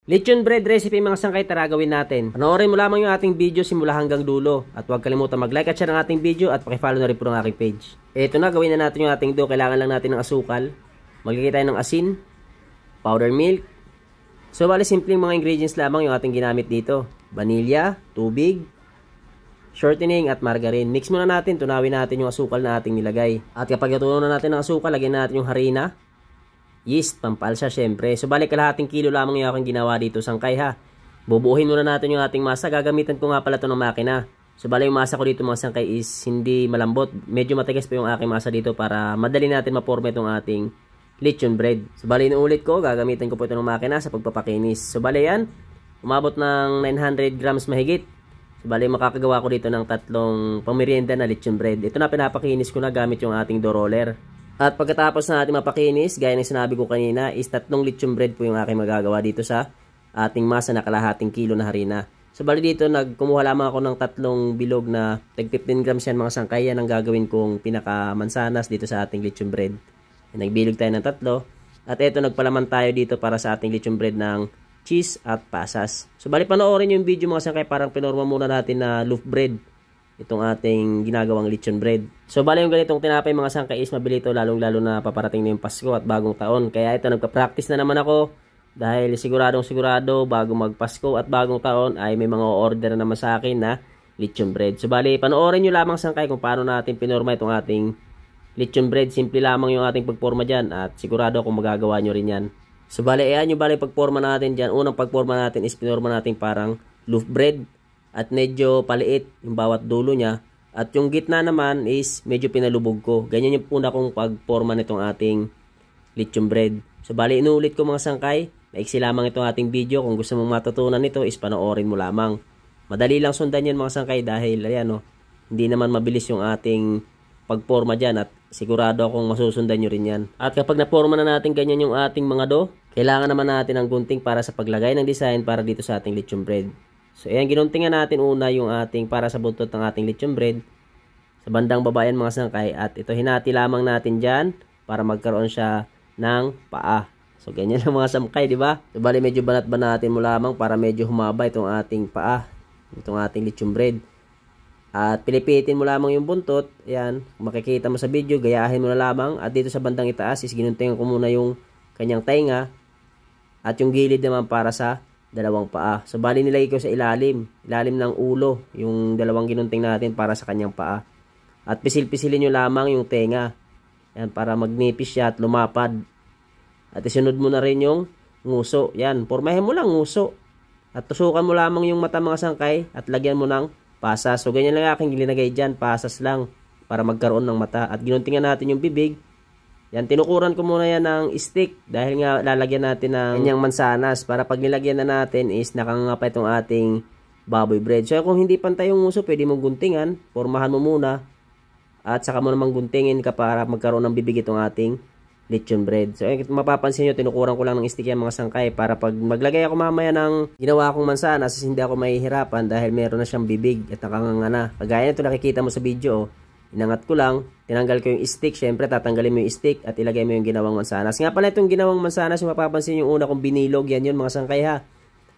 Lechon bread recipe mga sangkay, tara gawin natin. Panoorin mo lamang yung ating video simula hanggang dulo. At huwag kalimutan mag-like at share ng ating video at pakifollow na rin po ng aking page. Ito na, gawin na natin yung ating dough. Kailangan lang natin ng asukal. Maglagay tayo ng asin, powder milk. So bali simpleng mga ingredients lamang yung ating ginamit dito. Vanilla, tubig, shortening at margarine. Mix muna natin, tunawin natin yung asukal na ating nilagay. At kapag natunaw na natin ng asukal, lagyan natin yung harina. Yeast, pampalsa syempre. So balik kalahating kilo lamang yung aking ginawa dito sangkay ha. Bubuuhin muna natin yung ating masa. Gagamitan ko nga pala ito ng makina. So balik yung masa ko dito mga sangkay is hindi malambot. Medyo matigas pa yung aking masa dito para madali natin maporma itong ating lechon bread. So balik inuulit ko, gagamitan ko po ito ng makina sa pagpapakinis. So balik yan, umabot ng 900 grams mahigit. So balik makakagawa ko dito ng tatlong pamerienda na lechon bread. Ito na pinapakinis ko na gamit yung ating dough roller. At pagkatapos na natin mapakinis, gaya ng sinabi ko kanina, is 3 lechon bread po yung aking magagawa dito sa ating masa na kalahating kilo na harina. So bali dito, kumuha lamang ako ng 3 bilog na tag 15 grams yan mga sangkay. Yan ang gagawin kong pinakamansanas dito sa ating lechon bread. Nagbilog tayo ng 3. At eto, nagpalaman tayo dito para sa ating lechon bread ng cheese at pasas. So bali panoorin yung video mga sangkay, parang pinorma muna natin na loaf bread itong ating ginagawang lechon bread. So bali yung ganitong tinapay mga sangkay is mabili ito, lalong-lalo na paparating na yung Pasko at bagong taon. Kaya ito, nagpa-practice na naman ako dahil siguradong sigurado bago magpasko at bagong taon ay may mga order na naman sa akin na lechon bread. So bali panoorin nyo lamang sangkay kung paano natin pinorma itong ating lechon bread. Simple lamang yung ating pagporma dyan at sigurado kung magagawa nyo rin yan. So bali ayan yung pagporma natin dyan. Unang pagporma natin is pinorma natin parang loaf bread. At medyo paliit yung bawat dulo niya. At yung gitna naman is medyo pinalubog ko. Ganyan yung una kong pagporma nitong ating lechon bread. So bali inuulit ko mga sangkay. Maiksi lamang itong ating video. Kung gusto mong matutunan nito is panoorin mo lamang. Madali lang sundan yan mga sangkay dahil ayan, hindi naman mabilis yung ating pagporma dyan. At sigurado akong masusundan nyo rin yan. At kapag naporma na natin ganyan yung ating mga dough, kailangan naman natin ng gunting para sa paglagay ng design para dito sa ating lechon bread. So ayan, ginuntingan natin una yung ating para sa buntot ng ating lechon bread sa bandang baba yan mga sangkay. At ito hinati lamang natin dyan para magkaroon siya ng paa. So ganyan lang mga sangkay, di ba? So bali medyo banat-banatin mo lamang para medyo humaba itong ating paa, itong ating lechon bread. At pilipitin mo lamang yung buntot. Ayan, makikita mo sa video, gayahin mo na lamang. At dito sa bandang itaas is ginuntingan ko muna yung kanyang tainga at yung gilid naman para sa dalawang paa. So bali nilagay ko sa ilalim ng ulo yung dalawang ginunting natin para sa kanyang paa. At pisil-pisilin nyo lamang yung tenga. Yan, para magnipis siya at lumapad. At isunod mo na rin yung nguso. Yan, pormahin mo lang nguso. At tusukan mo lamang yung mata mga sangkay at lagyan mo ng pasas. So ganyan lang aking linagay dyan, pasas lang para magkaroon ng mata. At ginuntingan natin yung bibig. Yan, tinukuran ko muna yan ng stick dahil nga lalagyan natin ng kanyang mansanas para pag nilagyan na natin is nakangapa itong ating baboy bread. So kung hindi pantay yung nguso, pwede mong guntingan, pormahan mo muna at saka mo namang guntingin ka para magkaroon ng bibig itong ating lechon bread. So mapapansin nyo, tinukuran ko lang ng stick yan mga sangkay para pag maglagay ako mamaya ng ginawa kong mansanas, hindi ako mahihirapan dahil meron na siyang bibig at nakanganga. Kagaya nito nakikita mo sa video, inangat ko lang, tinanggal ko yung stick. Syempre, tatanggalin mo yung stick at ilagay mo yung ginawang mansanas. Nga pala itong ginawang mansanas, yung mapapansin yung una kong binilog, yan yun mga sangkay ha.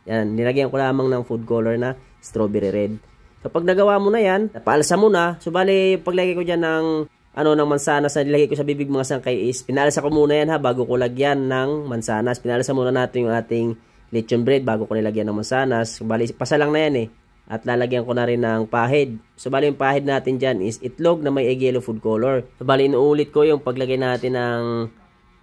Yan, nilagyan ko lamang ng food color na strawberry red. So, pag nagawa mo na yan, napaalsa mo na. So, bali, paglagay ko dyan ng, ng mansanas na nilagay ko sa bibig mga sangkay is, pinaalsa ko muna yan ha, bago ko lagyan ng mansanas. Pinaalsa muna natin yung ating lechon bread bago ko nilagyan ng mansanas. So, bali, pasa lang na yan eh. At lalagyan ko na rin ng pahid. So bali yung pahid natin dyan is itlog na may egg yellow food color. So bali inuulit ko yung paglagay natin ng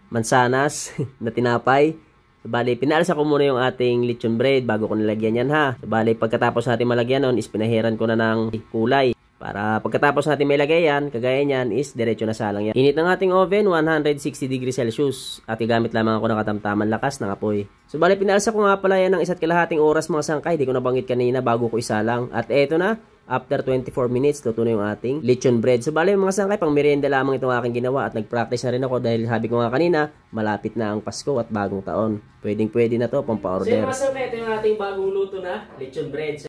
mansanas na tinapay. So bali pinaalsa ko muna yung ating lechon bread bago ko nilagyan yan ha. So bali pagkatapos natin malagyan nun is pinahiran ko na ng kulay. Para pagkatapos natin may lagay yan, kagaya yan is diretso na salang yan. Init ng ating oven, 160 degrees Celsius. At igamit lamang ako ng katamtaman lakas ng apoy. So bali pinalsa ko nga pala yan ng 1.5 oras mga sangkay. Di ko nabanggit kanina bago ko isalang. At eto na, after 24 minutes, luto na yung ating lechon bread. So bali mga sangkay, pang merienda lamang itong aking ginawa. At nag-practice na rin ako dahil sabi ko nga kanina, malapit na ang Pasko at bagong taon. Pwedeng pwede na to, pang pa-order. So mga sangkay, ito yung ating bagong luto na lechon bread.